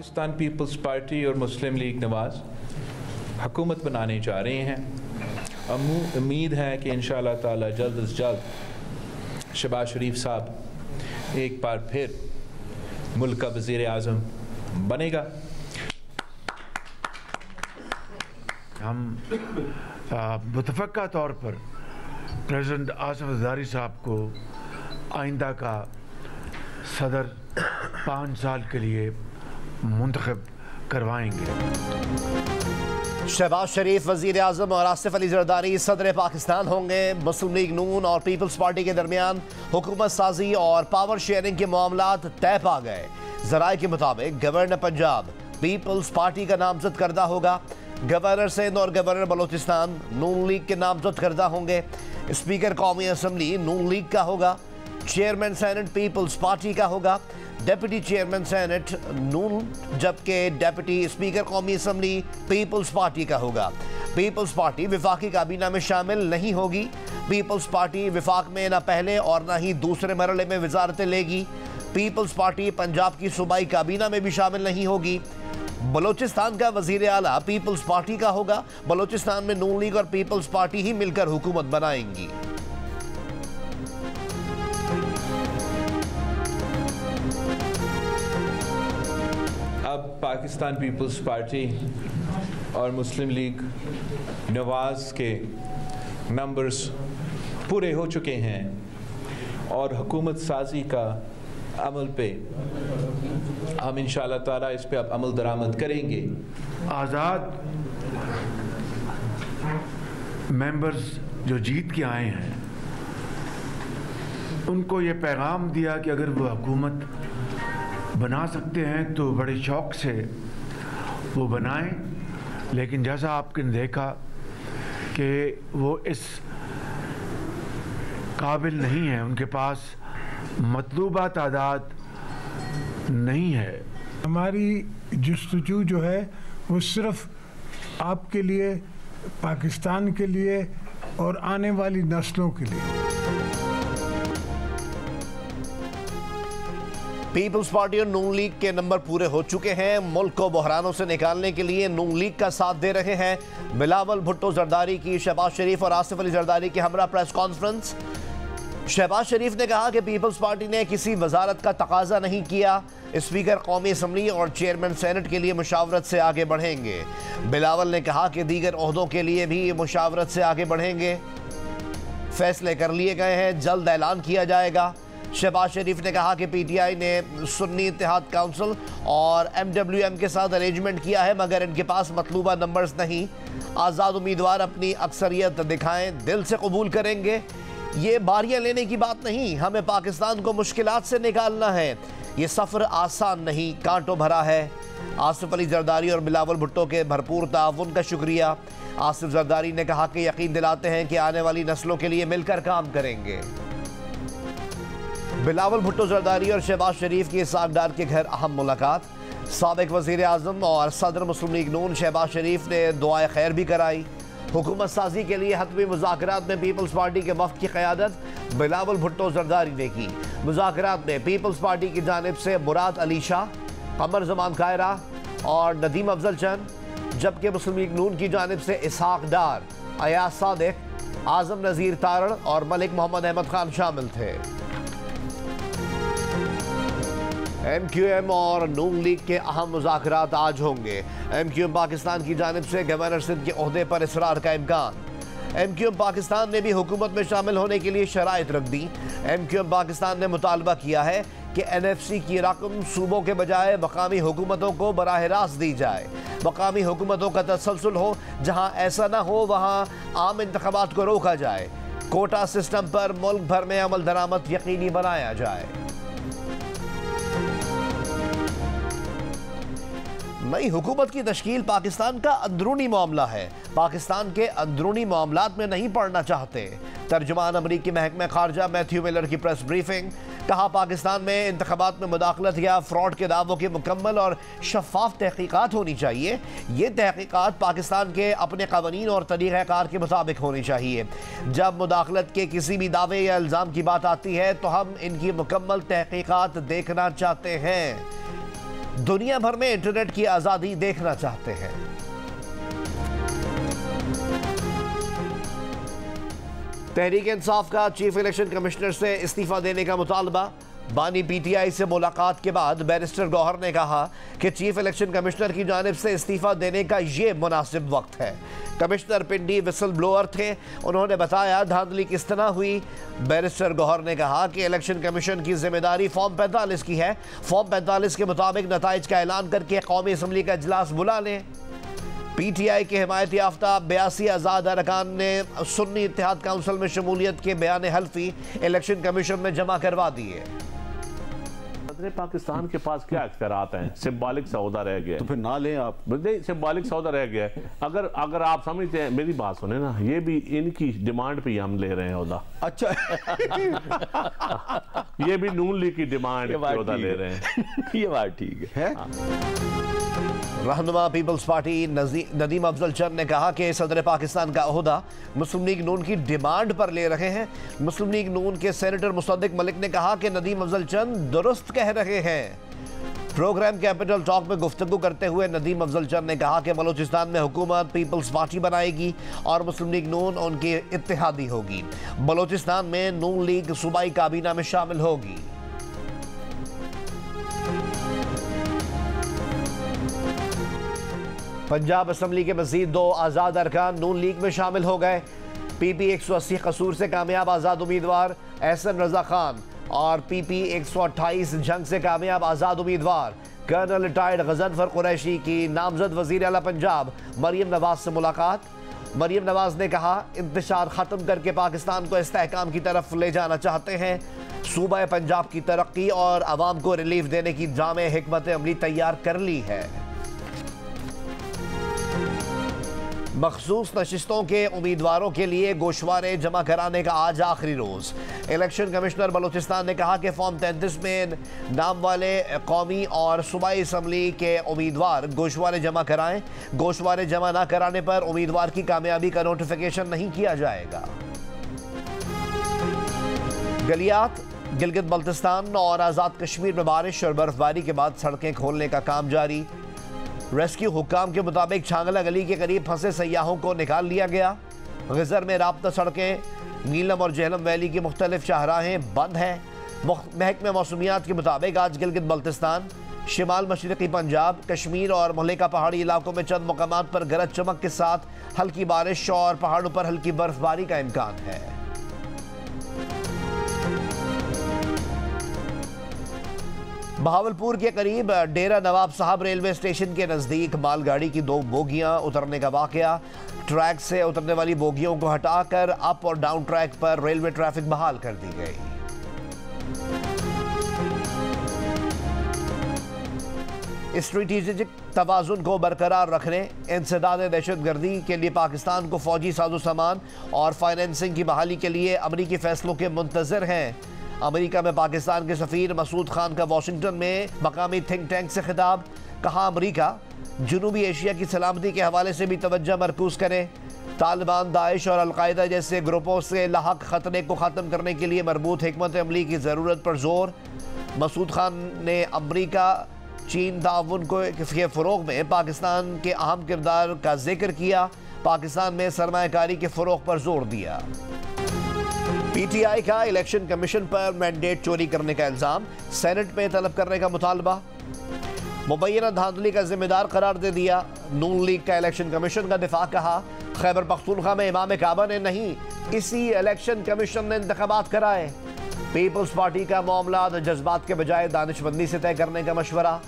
Pakistan peoples party और मुस्लिम league नवाज़ हुकूमत बनाने जा रहे हैं। उम्मीद है कि इंशाअल्लाह ताला जल्द अज जल्द शहबाज शरीफ साहब एक बार फिर मुल्क का वज़ीर आज़म बनेगा। हम मुतफ़क्का तौर पर प्रेसिडेंट आसिफ ज़रदारी साहब को आइंदा का सदर 5 साल के लिए मुंतखब करवाएंगे। शहबाज शरीफ वज़ीर आज़म और आसिफ अली ज़रदारी सदर पाकिस्तान होंगे। मुस्लिम लीग नून और पीपल्स पार्टी के दरमियान हुकूमत साजी और पावर शेयरिंग के मामलात तय पा गए। ज़राए के मुताबिक गवर्नर पंजाब पीपल्स पार्टी का नामजद करदा होगा। गवर्नर सिंध और गवर्नर बलोचिस्तान नून लीग के नामजद करदा होंगे। स्पीकर कौमी असम्बली नून लीग का होगा। चेयरमैन सेनेट पीपल्स पार्टी का होगा। डेप्यूटी चेयरमैन सेनेट नून, जबकि डेप्यूटी स्पीकर कौमी असम्बली पीपल्स पार्टी का होगा। पीपल्स पार्टी विफाकी काबीना में शामिल नहीं होगी। पीपल्स पार्टी विफाक में न पहले और न ही दूसरे मरहले में वजारतें लेगी। पीपल्स पार्टी पंजाब की सूबाई काबीना में भी शामिल नहीं होगी। बलोचिस्तान का वजीर आला पीपल्स पार्टी का होगा। बलोचिस्तान में नून लीग और पीपल्स पार्टी ही मिलकर हुकूमत बनाएंगी। अब पाकिस्तान पीपल्स पार्टी और मुस्लिम लीग नवाज़ के मेंबर्स पूरे हो चुके हैं और हुकूमत साजी का अमल पे हम इंशाअल्लाह ताला इस पे अब अमल दरामद करेंगे। आज़ाद मेंबर्स जो जीत के आए हैं उनको ये पैगाम दिया कि अगर वो हुकूमत बना सकते हैं तो बड़े शौक़ से वो बनाएं, लेकिन जैसा आपने देखा कि वो इस काबिल नहीं है, उनके पास मतलूबा तादाद नहीं है। हमारी जुस्तजू जो है वो सिर्फ आपके लिए, पाकिस्तान के लिए और आने वाली नस्लों के लिए। पीपल्स पार्टी और नून लीग के नंबर पूरे हो चुके हैं। मुल्क को बहरानों से निकालने के लिए नून लीग का साथ दे रहे हैं। बिलावल भुट्टो जरदारी की शहबाज शरीफ और आसिफ अली जरदारी की हमरा प्रेस कॉन्फ्रेंस। शहबाज शरीफ ने कहा कि पीपल्स पार्टी ने किसी वजारत का तकाजा नहीं किया। स्पीकर कौमी असम्बली और चेयरमैन सेनेट के लिए मुशावरत से आगे बढ़ेंगे। बिलावल ने कहा कि दीगर ओहदों के लिए भी मुशावरत से आगे बढ़ेंगे। फैसले कर लिए गए हैं, जल्द ऐलान किया जाएगा। शहबाज शरीफ ने कहा कि पीटीआई ने सुन्नी इत्तेहाद काउंसिल और एमडब्ल्यूएम के साथ अरेंजमेंट किया है, मगर इनके पास मतलूबा नंबर्स नहीं। आज़ाद उम्मीदवार अपनी अक्सरियत दिखाएं, दिल से कबूल करेंगे। ये बारियां लेने की बात नहीं, हमें पाकिस्तान को मुश्किलात से निकालना है। ये सफ़र आसान नहीं, कांटों भरा है। आसिफ अली जरदारी और बिलावल भुट्टो के भरपूर ताउन का शुक्रिया। आसिफ जरदारी ने कहा कि यकीन दिलाते हैं कि आने वाली नस्लों के लिए मिलकर काम करेंगे। बिलावल भुट्टो जरदारी और शहबाज शरीफ की इसाक डार के घर अहम मुलाकात। साबिक वज़ीर आज़म और सदर मुस्लिम लीग नून शहबाज शरीफ ने दुआए खैर भी कराई। हुकूमत साजी के लिए हतमी मुज़ाकरात में पीपल्स पार्टी के वफ़द की क़यादत बिलावल भुट्टो जरदारी ने की। मुज़ाकरात में पीपल्स पार्टी की जानिब से मुराद अली शाह, कमर जमान कायरा और नदीम अफजल चंद, जबकि मुस्लिम लीग नून की जानिब से इसहाक डार, अयाज सादिक, आज़म नज़ीर तारण और मलिक मोहम्मद अहमद खान शामिल थे। MQM और नून लीग के अहम मुज़ाकरात आज होंगे। MQM पाकिस्तान की जानिब से गवर्नर सिंध के ओहदे पर इसरार का इम्कान। MQM पाकिस्तान ने भी हुकूमत में शामिल होने के लिए शराइत रख दी। MQM पाकिस्तान ने मुतालबा किया है कि NFC की रकम सूबों के बजाय मकामी हुकूमतों को बराह रास्त दी जाए। मकामी हुकूमतों का तसलसल हो, जहाँ ऐसा ना हो वहाँ आम इंतखाबात को रोका जाए। कोटा सिस्टम पर मुल्क भर में अमल दरामद यकीनी बनाया जाए। नई हुकूमत की तश्कील पाकिस्तान का अंदरूनी मामला है, पाकिस्तान के अंदरूनी मामलात में नहीं पड़ना चाहते। तर्जुमान अमरीकी महकमा खारजा मैथ्यू मिलर की प्रेस ब्रीफिंग। कहा पाकिस्तान में इंतखाबात में मुदाखलत या फ्रॉड के दावों की मुकम्मल और शफाफ तहकीकात होनी चाहिए। ये तहकीकात पाकिस्तान के अपने कवानीन और तरीक़ाकार के मुताबिक होनी चाहिए। जब मुदाखलत के किसी भी दावे या इल्ज़ाम की बात आती है तो हम इनकी मुकम्मल तहकीकात देखना चाहते हैं। दुनिया भर में इंटरनेट की आजादी देखना चाहते हैं। तहरीक इंसाफ का चीफ इलेक्शन कमिश्नर से इस्तीफा देने का मुतालबा। बानी पीटीआई से मुलाकात के बाद बैरिस्टर गौहर ने कहा कि चीफ इलेक्शन कमिश्नर की जानिब से इस्तीफा देने का ये मुनासिब वक्त है। कमिश्नर पिंडी विसल ब्लोअर थे, उन्होंने बताया धांधली किस तरह हुई। बैरिस्टर गौहर ने कहा कि इलेक्शन कमीशन की जिम्मेदारी फॉर्म 45 की है। फॉर्म 45 के मुताबिक नताइज का ऐलान करके कौमी असम्बली का इजलास बुला लें। पीटीआई के हिमायत याफ्ता 82 आज़ाद अरकान ने सुन्नी इत्तेहाद काउंसिल में शमूलियत के बयान हल्फी इलेक्शन कमीशन में जमा करवा दिए। पाकिस्तान के पास क्या अख्तियारात हैं? सिंबॉलिक सौदा रह गया, तो फिर ना लें आप। नहीं, सिंबॉलिक सौदा रह गया है। अगर आप समझते हैं, मेरी बात सुने ना, ये भी इनकी डिमांड पे हम ले रहे हैं ओहदा। अच्छा ये भी नून लीग की डिमांड पे ओहदा ले रहे हैं। ये बात ठीक है। रहनुमा पीपल्स पार्टी नदीम अफजल चंद ने कहा कि सदर पाकिस्तान का ओहदा मुस्लिम लीग नून की डिमांड पर ले रहे हैं। मुस्लिम लीग नून के सेनेटर मुसद्दिक मलिक ने कहा कि नदीम अफजल चंद दुरुस्त कह रहे हैं। प्रोग्राम कैपिटल टॉक में गुफ्तगू करते हुए नदीम अफजल चंद ने कहा कि बलूचिस्तान में हुकूमत पीपल्स पार्टी बनाएगी और मुस्लिम लीग नून उनकी इत्तेहादी होगी। बलूचिस्तान में नून लीग सूबाई काबीना में शामिल होगी। पंजाब असम्बली के मजीद 2 आज़ाद अरकान नून लीग में शामिल हो गए। पीपी 180 कसूर से कामयाब आज़ाद उम्मीदवार एहसन रजा खान और पीपी 128 जंग से कामयाब आज़ाद उम्मीदवार कर्नल रिटायर्ड गजनफर कुरैशी की नामजद वज़ीर आला पंजाब मरियम नवाज से मुलाकात। मरियम नवाज ने कहा इंतशार ख़त्म करके पाकिस्तान को इस्तेहकाम की तरफ ले जाना चाहते हैं। सूबा पंजाब की तरक्की और आवाम को रिलीफ देने की जामे हिकमत अमली तैयार कर ली है। मखसूस नशिस्तों के उम्मीदवारों के लिए गोशवारे जमा कराने का आज आखिरी रोज। इलेक्शन कमिश्नर बलूचिस्तान ने कहा कि फॉर्म 33 में नाम वाले कौमी और सूबाई असम्बली के उम्मीदवार गोशवारे जमा कराएं। गोशवारे जमा ना कराने पर उम्मीदवार की कामयाबी का नोटिफिकेशन नहीं किया जाएगा। गलियात गिलगित बल्तिस्तान और आज़ाद कश्मीर में बारिश और बर्फबारी के बाद सड़कें खोलने का काम जारी। रेस्क्यू हुक्काम के मुताबिक छांगला गली के करीब फंसे सयाहों को निकाल लिया गया। गिजर में राब्ता सड़कें, नीलम और जेहलम वैली की मुख्तलिफ शाहराहें बंद हैं। महकमे मौसमियात के मुताबिक आज गिलगित बल्तिस्तान, शिमाल मशरक़ी पंजाब, कश्मीर और मलिका पहाड़ी इलाकों में चंद मकामात पर गरज चमक के साथ हल्की बारिश और पहाड़ों पर हल्की बर्फबारी का इम्कान है। बहावलपुर के करीब डेरा नवाब साहब रेलवे स्टेशन के नज़दीक मालगाड़ी की 2 बोगियां उतरने का वाकया। ट्रैक से उतरने वाली बोगियों को हटाकर अप और डाउन ट्रैक पर रेलवे ट्रैफिक बहाल कर दी गई। स्ट्रेटेजिक तवाज़ुन को बरकरार रखने, इंसदाद दहशतगर्दी के लिए पाकिस्तान को फौजी साजो सामान और फाइनेंसिंग की बहाली के लिए अमरीकी फैसलों के मुंतज़िर हैं। अमेरिका में पाकिस्तान के सफ़ीर मसूद खान का वाशिंगटन में मकामी थिंक टैंक से खिताब। कहा अमेरिका जनूबी एशिया की सलामती के हवाले से भी तवज्जो मरकूज़ करे। तालिबान, दाइश और अलकायदा जैसे ग्रुपों से लाहक खतरे को ख़त्म करने के लिए मरबूत हिकमत अमली की ज़रूरत पर जोर। मसूद खान ने अमरीका चीन ताउन के फ़रोग़ में पाकिस्तान के अहम किरदार का जिक्र किया। पाकिस्तान में सरमायाकारी के फ़रोग़ पर जोर दिया। पीटीआई का इलेक्शन कमीशन पर मैंडेट चोरी करने का इल्जाम, सेनेट में तलब करने का मुतालबा। मुबैना धांधली का जिम्मेदार करार दे दिया। नून लीग का इलेक्शन कमीशन का दिफा कहा। खैबर पख्तूनख्वा में इमाम काबा ने नहीं, इसी इलेक्शन कमीशन ने इंतखाबात कराए। पीपल्स पार्टी का मामला जज्बात के बजाय दानिशमंदी से तय करने का मशवरा।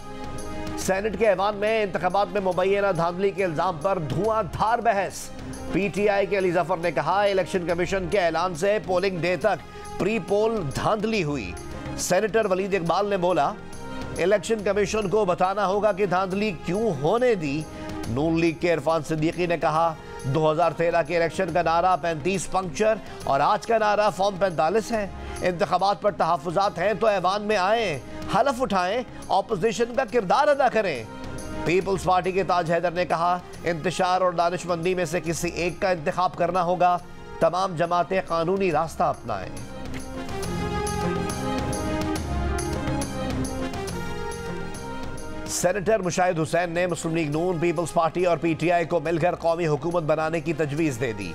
सेनेट के ऐवान में इंतखाबात में मुबैना धांधली के इल्जाम पर धुआंधार बहस। पीटीआई के अली जफर ने कहा इलेक्शन कमीशन के ऐलान से पोलिंग डे तक प्री पोल धांधली हुई। सेनेटर वलीद इकबाल ने बोला इलेक्शन कमीशन को बताना होगा कि धांधली क्यों होने दी। नून लीग के इरफान सिद्दीकी ने कहा 2013 के इलेक्शन का नारा 35 पंक्चर और आज का नारा फॉर्म 45 है। इंतखाबात पर तहफ़्फ़ुज़ात हैं तो ऐवान में आए, हलफ उठाएं, ऑपोजिशन का किरदार अदा करें। पीपल्स पार्टी के ताज हैदर ने कहा इंतशार और दानिशमंदी में से किसी एक का इंतखाब करना होगा। तमाम जमातें कानूनी रास्ता अपनाएं। सेनेटर मुशाहिद हुसैन ने मुस्लिम लीग नून, पीपल्स पार्टी और PTI को मिलकर कौमी हुकूमत बनाने की तजवीज़ दे दी।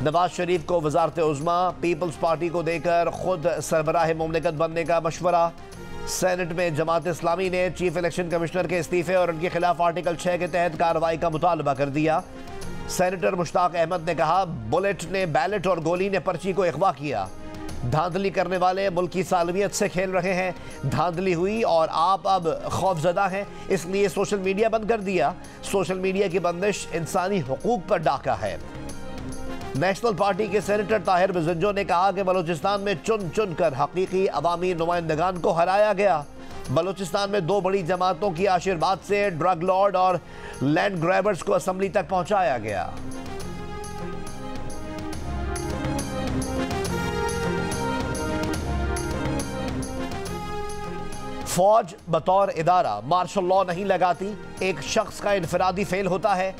नवाज शरीफ को वजारत उज़्मा पीपल्स पार्टी को देकर खुद सरबराह मुमलिकत बनने का मशवरा। सेनेट में जमात इस्लामी ने चीफ इलेक्शन कमिश्नर के इस्तीफे और उनके खिलाफ आर्टिकल 6 के तहत कार्रवाई का मुतालबा कर दिया। सेनेटर मुश्ताक अहमद ने कहा, बुलेट ने बैलेट और गोली ने पर्ची को अगवा किया। धांधली करने वाले मुल्क की सालमियत से खेल रहे हैं। धांधली हुई और आप अब खौफजदा हैं, इसलिए सोशल मीडिया बंद कर दिया। सोशल मीडिया की बंदिश इंसानी हुकूक पर डाका है। नेशनल पार्टी के सेनेटर ताहिर बिजंजो ने कहा कि बलूचिस्तान में चुन चुन कर हकीकी अवामी नुमाइंदगान को हराया गया। बलूचिस्तान में दो बड़ी जमातों की आशीर्वाद से ड्रग लॉर्ड और लैंड ग्रैबर्स को असम्बली तक पहुंचाया गया। फौज बतौर इदारा मार्शल लॉ नहीं लगाती, एक शख्स का इनफरादी फेल होता है।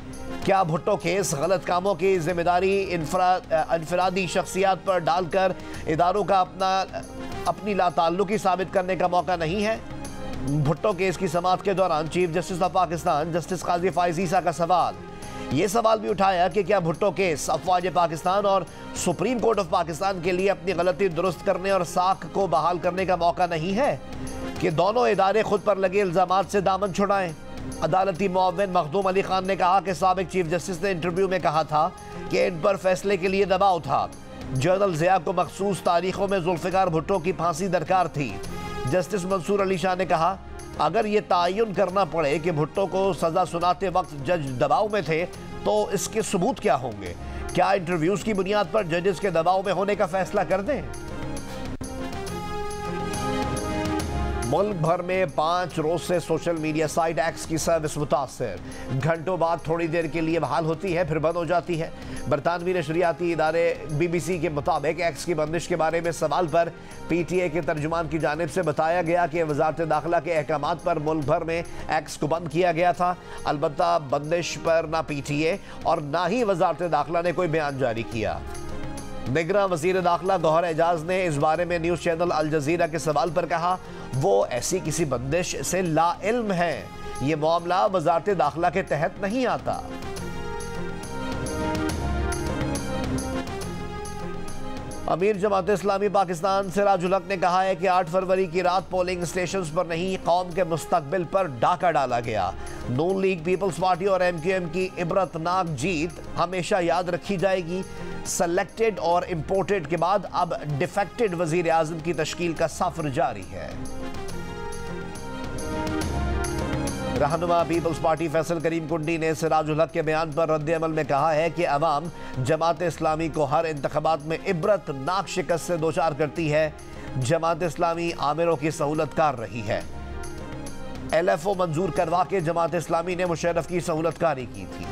क्या भुट्टो केस गलत कामों की जिम्मेदारी इनफरादी शख्सियात पर डालकर इदारों का अपनी लाताल्लुकी साबित करने का मौका नहीं है? भुट्टो केस की समाअत के दौरान chief justice of Pakistan justice Qazi Faez Isa का सवाल, ये सवाल भी उठाया कि क्या भुट्टो केस अफवाज पाकिस्तान और सुप्रीम कोर्ट ऑफ पाकिस्तान के लिए अपनी गलती दुरुस्त करने और साख को बहाल करने का मौका नहीं है कि दोनों इदारे खुद पर लगे इल्जामात से दामन छुड़ाएं? अदालती मुअव्विन मखदूम अली खान ने कहा कि साबिक चीफ जस्टिस ने इंटरव्यू में कहा था कि इन पर फैसले के लिए दबाव था। जनरल ज़िया को मखसूस तारीखों में जुल्फ़िकार भुट्टो की फांसी दरकार थी। जस्टिस मंसूर अली शाह ने कहा, अगर ये तयन करना पड़े कि भुट्टो को सज़ा सुनाते वक्त जज दबाव में थे तो इसके सबूत क्या होंगे? क्या इंटरव्यूज़ की बुनियाद पर जजेस के दबाव में होने का फैसला कर दें? मुल्क भर में 5 रोज से सोशल मीडिया साइट एक्स की सर्विस मुतासर। घंटों बाद थोड़ी देर के लिए बहाल होती है, फिर बंद हो जाती है। बरतानवी नशरियाती इदारे BBC के मुताबिक एक्स की बंदिश के बारे में सवाल पर PTI के तर्जुमान की जानिब से बताया गया कि वजारत दाखिला के अहकामात पर मुल्क भर में एक्स को बंद किया गया था। अलबत्ता बंदिश पर ना PTI और ना ही वजारत दाखिला ने कोई बयान जारी किया। निगरान वज़ीर दाखिला गौहर एजाज ने इस बारे में न्यूज़ चैनल अल जज़ीरा के सवाल पर कहा, वो ऐसी किसी बंदिश से लाइल्म है, ये मामला वज़ारत दाखिला के तहत नहीं आता। अमीर जमात इस्लामी पाकिस्तान सिराजुल हक ने कहा है कि 8 फरवरी की रात पोलिंग स्टेशंस पर नहीं, कौम के मुस्तकबिल पर डाका डाला गया। नून लीग, पीपल्स पार्टी और MQM की इबरतनाक जीत हमेशा याद रखी जाएगी। सेलेक्टेड और इम्पोर्टेड के बाद अब डिफेक्टेड वजीर आजम की तश्कील का सफर जारी है। रहनुमा पीपल्स पार्टी फैसल करीम कुंडी ने सिराजुल हक के बयान पर रद्द अमल में कहा है कि अवाम जमात इस्लामी को हर इंतखाबात में इबरतनाक शिकस्त से दोचार करती है। जमात इस्लामी आमिरों की सहूलतकार रही है। LFO मंजूर करवा के जमात इस्लामी ने मुशर्रफ की सहूलतकारी की थी।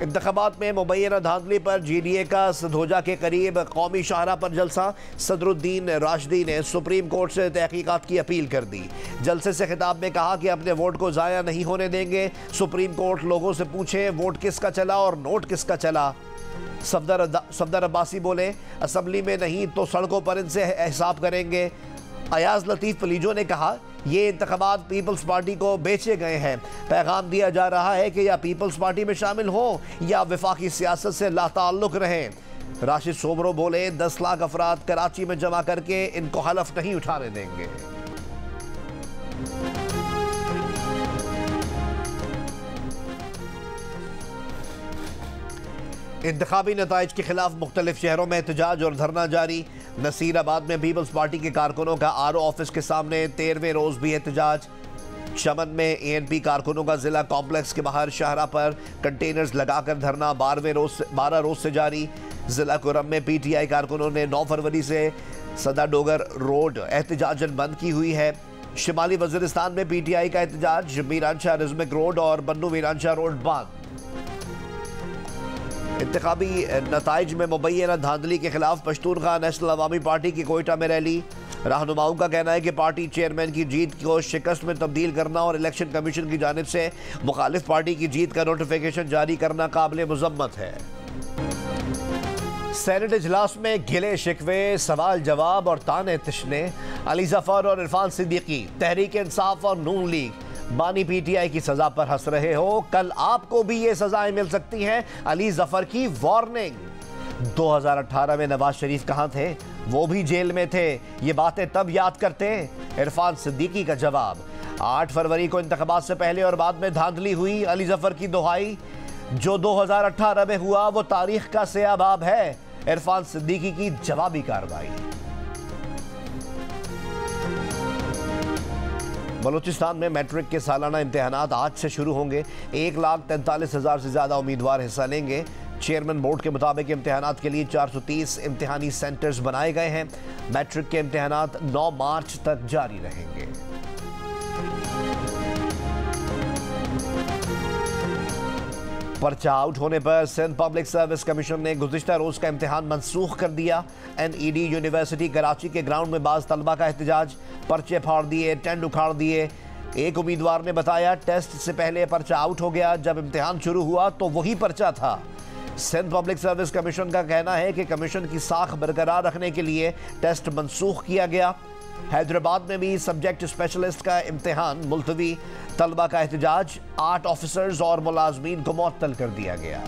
इंतखाबात में मुबैना धांधली पर GDA का सधोजा के करीब कौमी शाहरा पर जलसा। सदरुद्दीन राशिदी ने सुप्रीम कोर्ट से तहकीकात की अपील कर दी। जलसे से खिताब में कहा कि अपने वोट को ज़ाया नहीं होने देंगे। सुप्रीम कोर्ट लोगों से पूछे वोट किसका चला और नोट किसका चला। सफदर अब्बासी बोले, असम्बली में नहीं तो सड़कों पर इनसे हिसाब करेंगे। अयाज लतीफ़ पलीजो ने कहा, ये इंतखाबात पीपल्स पार्टी को बेचे गए हैं। पैगाम दिया जा रहा है कि या पीपल्स पार्टी में शामिल हो या वफाकी सियासत से लाताल्लुक रहें। राशिद सोमरो बोले, 10 लाख अफराद कराची में जमा करके इनको हलफ नहीं उठाने देंगे। इंतखाबी नताइज के खिलाफ मुख्तलिफ शहरों में एहतजाज और धरना जारी। नसीराबाद में पीपल्स पार्टी के कारकुनों का RO ऑफिस के सामने 13वें रोज भी एहतजाज। चमन में ANP कारकुनों का जिला कॉम्प्लेक्स के बाहर शाहरा पर कंटेनर्स लगाकर धरना 12 रोज से जारी। जिला कुरम में PTI कारकुनों ने 9 फरवरी से सदा डोगर रोड एहतजाजन बंद की हुई है। शिमाली वजीरिस्तान में PTI का एहतजाज, मीरानशाह रिजमिक रोड और बन्नू मीरानशाह रोड बंद। इंतखाबी नताइज में मुबैना धांधली के खिलाफ पश्तूनख्वा नेशनल अवामी पार्टी की कोयटा में रैली। रहनुमाओं का कहना है कि पार्टी चेयरमैन की जीत को शिकस्त में तब्दील करना और इलेक्शन कमीशन की जानिब से मुखालिफ पार्टी की जीत का नोटिफिकेशन जारी करना काबिल मुजम्मत है। सेनेट इजलास में गिले शिकवे, सवाल जवाब और ताने तिशने। अली जफर और इरफान सिद्दीकी तहरीक इंसाफ और नून लीग बानी पीटीआई की सजा पर हंस रहे हो। कल आपको भी ये सजाएं मिल सकती हैं। अली जफर की वार्निंग। 2018 में नवाज शरीफ कहां थे? वो भी जेल में थे। ये बातें तब याद करते। इरफान सिद्दीकी का जवाब। 8 फरवरी को इंतखाबात से पहले और बाद में धांधली हुई। अली जफर की दोहाई, जो 2018 में हुआ वो तारीख का सयाबाब है। इरफान सिद्दीकी की जवाबी कार्रवाई। बलूचिस्तान में मैट्रिक के सालाना इम्तिहानात आज से शुरू होंगे। 1,43,000 से ज्यादा उम्मीदवार हिस्सा लेंगे। चेयरमैन बोर्ड के मुताबिक इम्तिहानात के लिए 430 इम्तिहानी सेंटर्स बनाए गए हैं। मैट्रिक के इम्तिहानात 9 मार्च तक जारी रहेंगे। पर्चा आउट होने पर सिंध पब्लिक सर्विस कमीशन ने गुज़िश्ता रोज का इम्तिहान मनसूख कर दिया। NED यूनिवर्सिटी कराची के ग्राउंड में बाज़ तलबा का एहतजाज, पर्चे फाड़ दिए, टेंट उखाड़ दिए। एक उम्मीदवार ने बताया टेस्ट से पहले पर्चा आउट हो गया, जब इम्तिहान शुरू हुआ तो वही पर्चा था। सिंध पब्लिक सर्विस कमीशन का कहना है कि कमीशन की साख बरकरार रखने के लिए टेस्ट मनसूख किया गया। हैदराबाद में भी सब्जेक्ट स्पेशलिस्ट का इम्तिहान मुलतवी, तलबा का एहतजाज, 8 ऑफिसर्स और मुलाजमीन को मुअत्तल कर दिया गया।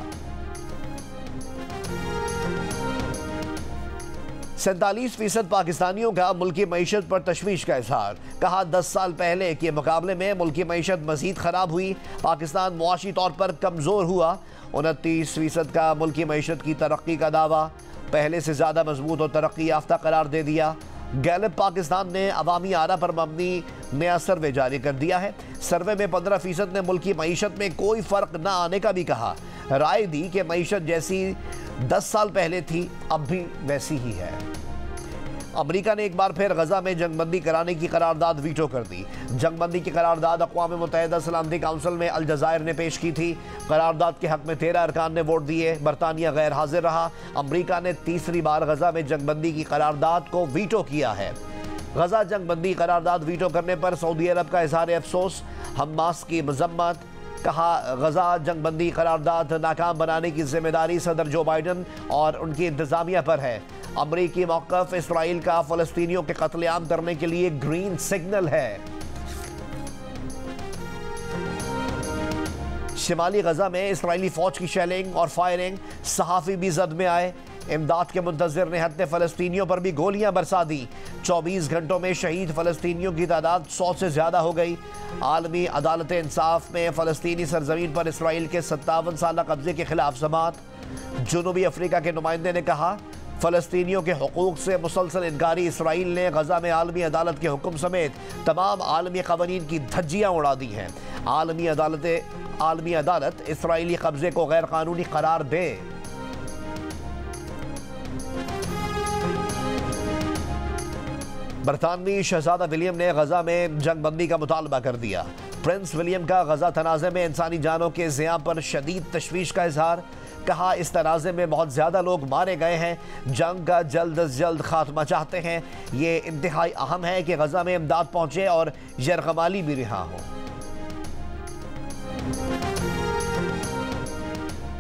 47% पाकिस्तानियों का मुल्की मईशत पर तशवीश का इजहार। कहा 10 साल पहले के मुकाबले में मुल्की मईशत मजीद खराब हुई। पाकिस्तान मुआशी तौर पर कमजोर हुआ। 29% का मुल्की मईशत की तरक्की का दावा। पहले से ज्यादा मजबूत और तरक्की याफ्ता करार दे दिया। गैलप पाकिस्तान ने अवामी आरा पर मबनी नया सर्वे जारी कर दिया है। सर्वे में 15% ने मुल्की मईशत में कोई फर्क न आने का भी कहा। राय दी कि मईशत जैसी 10 साल पहले थी अब भी वैसी ही है। अमेरिका ने एक बार फिर गजा में जंगबंदी कराने की करारदाद वीटो कर दी। जंगबंदी की करारदाद अक़वाम मुत्तहिदा सलामती काउंसिल में अलजायर ने पेश की थी। करारदाद के हक में 13 अरकान ने वोट दिए। बरतानिया गैर हाजिर रहा। अमेरिका ने तीसरी बार गजा में जंगबंदी की करारदाद को वीटो किया है। गजा जंगबंदी करारदाद वीटो करने पर सऊदी अरब का इजहार अफसोस। हमास की मजम्मत। कहा गजा जंगबंदी करारदाद नाकाम बनाने की जिम्मेदारी सदर जो बाइडन और उनकी इंतजामिया पर है। अमरीकी मौक़िफ़ इसराइल का फ़लस्तीनियों के कत्लेआम करने के लिए ग्रीन सिग्नल है। शिमाली गजा में इसराइली फौज की शेलिंग और फायरिंग, सहाफ़ी भी जद में आए। इमदाद के मुंतज़िर निहत्ते फ़लस्तीनियों पर भी गोलियां बरसा दी। 24 घंटों में शहीद फ़लस्तीनियों की तादाद 100 से ज़्यादा हो गई। आलमी अदालत इंसाफ में फ़लस्तीनी सरजमीन पर इसराइल के 57 साला कब्जे के खिलाफ समाअत। जनूबी अफ्रीका के नुमाइंदे ने कहा फ़लस्तीनियों के हुकूक से मुसलसल इनकारी इसराइल ने गजा में आलमी अदालत के हुक्म समेत तमाम आलमी क़वानीन की धज्जियाँ उड़ा दी हैं। आलमी अदालत इसराइली कब्जे को गैर कानूनी करार दे। बरतानवी शहजादा विलियम ने गजा में जंगबंदी का मुतालबा कर दिया। प्रिंस विलियम का गजा तनाज़े में इंसानी जानों के ज़िया पर शदीद तशवीश का इजहार। कहा इस तनाज़े में बहुत ज़्यादा लोग मारे गए हैं। जंग का जल्द अज जल्द खात्मा चाहते हैं। ये इंतहाई अहम है कि गजा में इमदाद पहुँचे और यरगमाली भी रिहा हो।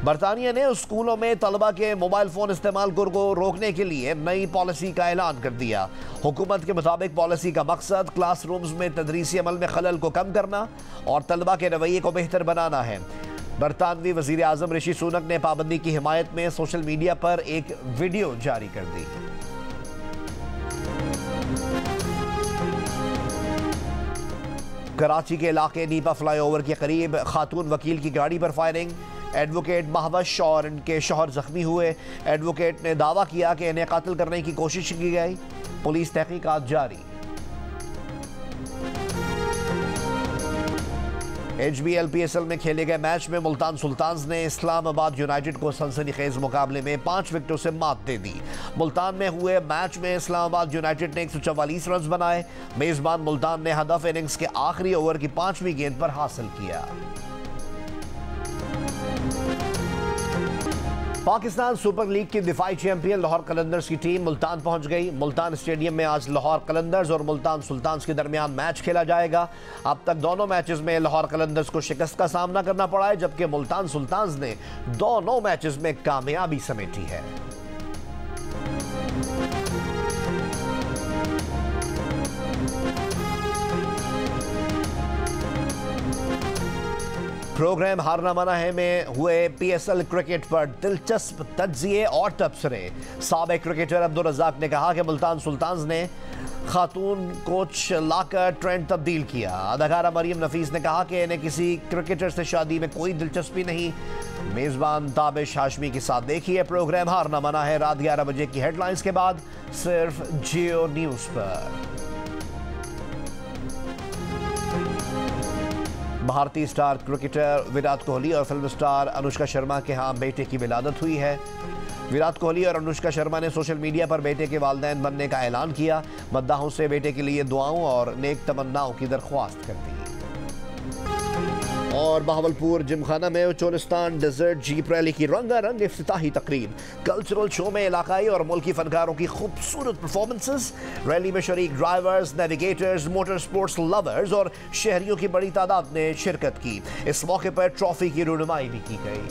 बरतानिया ने स्कूलों में तलबा के मोबाइल फ़ोन इस्तेमाल को रोकने के लिए नई पॉलिसी का ऐलान कर दिया। हुकूमत के मुताबिक पॉलिसी का मकसद क्लासरूम्स में तदरीसी अमल में खलल को कम करना और तलबा के रवैये को बेहतर बनाना है। बरतानवी वज़ीर आज़म ऋषि सुनक ने पाबंदी की हिमायत में सोशल मीडिया पर एक वीडियो जारी कर दी। कराची के इलाके नीपा फ्लाईओवर के करीब खातून वकील की गाड़ी पर फायरिंग। एडवोकेट महवश और इनके शौहर जख्मी हुए। एडवोकेट ने दावा किया कि इन्हें कत्ल करने की कोशिश की गई। पुलिस तहकीकात जारी। HBL-PSL में खेले गए मैच में मुल्तान सुल्तान्स ने इस्लामाबाद यूनाइटेड को सनसनीखेज मुकाबले में 5 विकेटों से मात दे दी। मुल्तान में हुए मैच में इस्लामाबाद यूनाइटेड ने 144 रन बनाए। मेजबान मुल्तान ने हदफ इनिंग्स के आखिरी ओवर की 5वीं गेंद पर हासिल किया। पाकिस्तान सुपर लीग की दिफाई चैंपियन लाहौर कलंदर्स की टीम मुल्तान पहुंच गई। मुल्तान स्टेडियम में आज लाहौर कलंदर्स और मुल्तान सुल्तान्स के दरमियान मैच खेला जाएगा। अब तक दोनों मैचेस में लाहौर कलंदर्स को शिकस्त का सामना करना पड़ा है, जबकि मुल्तान सुल्तान्स ने दोनों मैचेस में कामयाबी समेटी है। प्रोग्राम हारना मना है में हुए PSL क्रिकेट पर दिलचस्प तज्जिए और तबसरे। साबिक क्रिकेटर अब्दुल रज़ाक ने कहा कि मुल्तान सुल्तान्स ने खातून कोच लाकर ट्रेंड तब्दील किया। अदाकारा मरियम नफीस ने कहा कि इन्हें किसी क्रिकेटर से शादी में कोई दिलचस्पी नहीं। मेज़बान ताबिश हाशमी के साथ देखिए प्रोग्राम हारना मना है रात 11 बजे की हेडलाइंस के बाद सिर्फ जियो न्यूज़ पर। भारतीय स्टार क्रिकेटर विराट कोहली और फिल्म स्टार अनुष्का शर्मा के यहाँ बेटे की विलादत हुई है। विराट कोहली और अनुष्का शर्मा ने सोशल मीडिया पर बेटे के वालिदैन बनने का ऐलान किया। मद्दाहों से बेटे के लिए दुआओं और नेक तमन्नाओं की दरख्वास्त कर दी। और बहावलपुर जिमखाना में चोलिस्तान डेजर्ट जीप रैली की रंगारंग इफ्तिताही तकरीब। कल्चरल शो में इलाकाई और मुल्की फनकारों की खूबसूरत परफॉर्मेंसेस। रैली में शरीक drivers, navigators, motor sports lovers और शहरियों की बड़ी तादाद ने शिरकत की। इस मौके पर ट्रॉफी की रुनुमाई भी की गई।